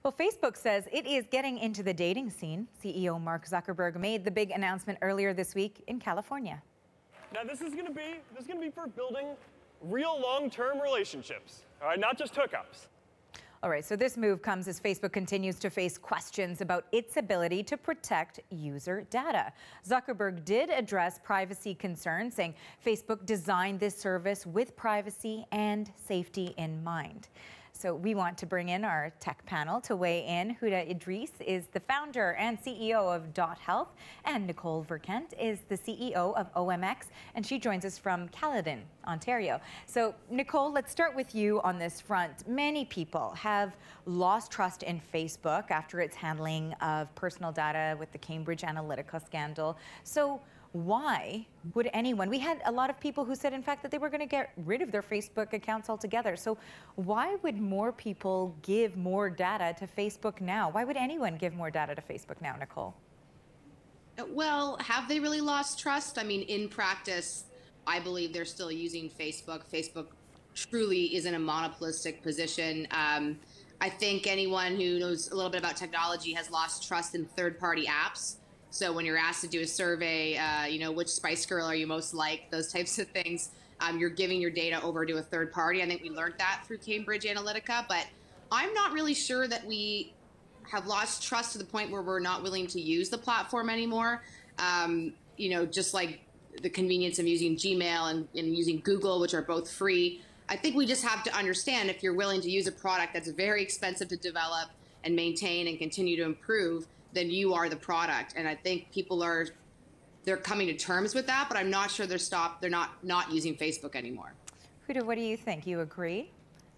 Well, Facebook says it is getting into the dating scene. CEO Mark Zuckerberg made the big announcement earlier this week in California. Now, this is going to be for building real long-term relationships, all right, not just hookups. All right, so this move comes as Facebook continues to face questions about its ability to protect user data. Zuckerberg did address privacy concerns, saying Facebook designed this service with privacy and safety in mind. So we want to bring in our tech panel to weigh in. Huda Idris is the founder and CEO of Dot Health, and Nicole Verkent is the CEO of OMX, and she joins us from Caledon, Ontario. So Nicole, let's start with you on this front. Many people have lost trust in Facebook after its handling of personal data with the Cambridge Analytica scandal. So why would anyone? We had a lot of people who said, in fact, that they were going to get rid of their Facebook accounts altogether. So why would more people give more data to Facebook now? Why would anyone give more data to Facebook now, Nicole? Well, have they really lost trust? I mean, in practice, I believe they're still using Facebook. Facebook truly is in a monopolistic position. I think anyone who knows a little bit about technology has lost trust in third-party apps. So when you're asked to do a survey, which Spice Girl are you most like, those types of things, you're giving your data over to a third party. I think we learned that through Cambridge Analytica, but I'm not really sure that we have lost trust to the point where we're not willing to use the platform anymore. Just like the convenience of using Gmail and using Google, which are both free. I think we just have to understand if you're willing to use a product that's very expensive to develop and maintain and continue to improve, then you are the product. And I think people they're coming to terms with that, but I'm not sure they're not using Facebook anymore. Huda, what do you think? You agree?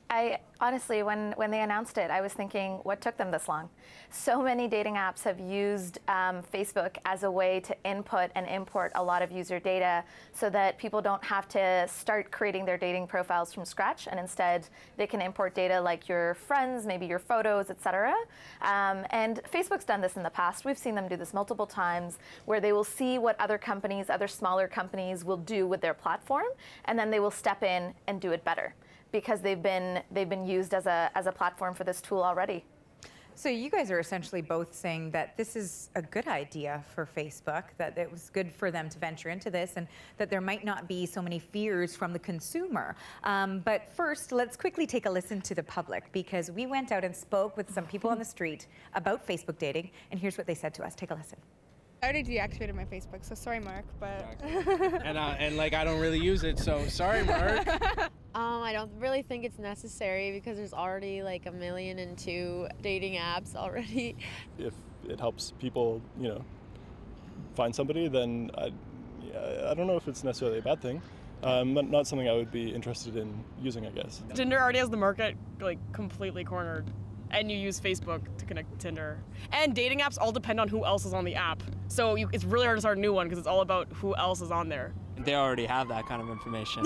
I honestly, when they announced it, I was thinking, what took them this long? So many dating apps have used Facebook as a way to input and import a lot of user data so that people don't have to start creating their dating profiles from scratch, and instead they can import data like your friends, maybe your photos, etc. And Facebook's done this in the past. We've seen them do this multiple times, where they will see what other companies, other smaller companies will do with their platform, and then they will step in and do it better, because they've been used as a platform for this tool already. So you guys are essentially both saying that this is a good idea for Facebook, that it was good for them to venture into this, and that there might not be so many fears from the consumer. But first, let's quickly take a listen to the public, because we went out and spoke with some people on the street about Facebook dating, and here's what they said to us. Take a listen. I already deactivated my Facebook, so sorry, Mark, but... and I don't really use it, so sorry, Mark. I don't really think it's necessary because there's already like 1,000,002 dating apps already. If it helps people, find somebody, then I don't know if it's necessarily a bad thing. Not something I would be interested in using, I guess. Tinder already has the market completely cornered, and you use Facebook to connect to Tinder. And dating apps all depend on who else is on the app. So it's really hard to start a new one because it's all about who else is on there. They already have that kind of information.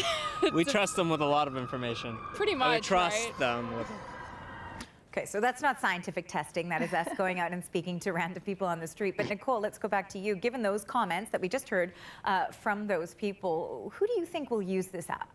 We trust them with a lot of information. Pretty much, we trust them with... Okay, so that's not scientific testing. That is us going out and speaking to random people on the street. But Nicole, let's go back to you. Given those comments that we just heard from those people, who do you think will use this app?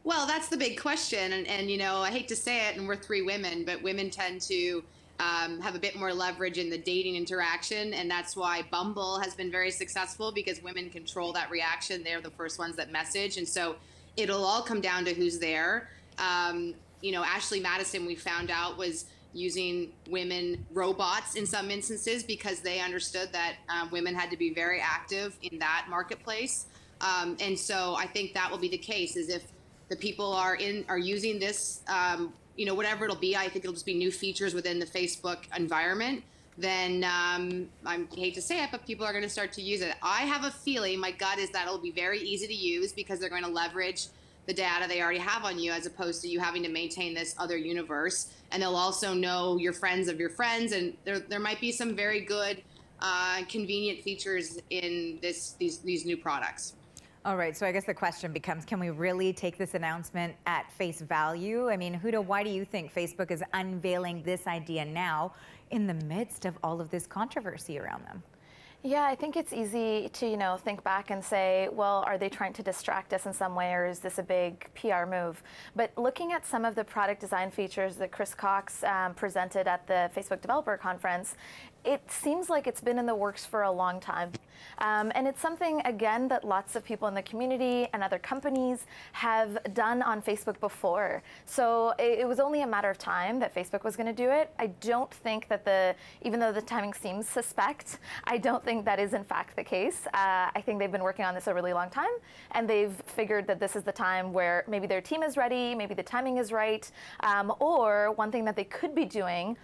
Well, that's the big question. And I hate to say it, and we're three women, but women tend to have a bit more leverage in the dating interaction. And that's why Bumble has been very successful, because women control that reaction. They're the first ones that message. And so it'll all come down to who's there. Ashley Madison, we found out, was using women robots in some instances because they understood that women had to be very active in that marketplace. And so I think that will be the case, is if the people are using this, whatever it'll be, I think it'll just be new features within the Facebook environment, then I hate to say it, but people are going to start to use it. I have a feeling, my gut is that it'll be very easy to use because they're going to leverage the data they already have on you, as opposed to you having to maintain this other universe. And they'll also know your friends of your friends, and there might be some very good, convenient features in these new products. All right, so I guess the question becomes, can we really take this announcement at face value? I mean, Huda, why do you think Facebook is unveiling this idea now in the midst of all of this controversy around them? Yeah, I think it's easy to, think back and say, well, are they trying to distract us in some way, or is this a big PR move? But looking at some of the product design features that Chris Cox presented at the Facebook Developer Conference, it seems like it's been in the works for a long time. And it's something, again, that lots of people in the community and other companies have done on Facebook before. So it was only a matter of time that Facebook was going to do it. I don't think that even though the timing seems suspect, I don't think that is in fact the case. I think they've been working on this a really long time, and they've figured that this is the time where maybe their team is ready, maybe the timing is right, or one thing that they could be doing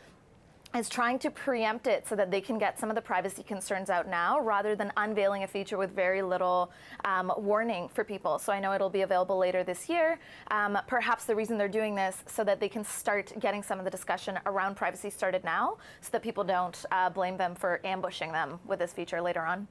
is trying to preempt it so that they can get some of the privacy concerns out now rather than unveiling a feature with very little warning for people. So I know it'll be available later this year. Perhaps the reason they're doing this so that they can start getting some of the discussion around privacy started now so that people don't blame them for ambushing them with this feature later on.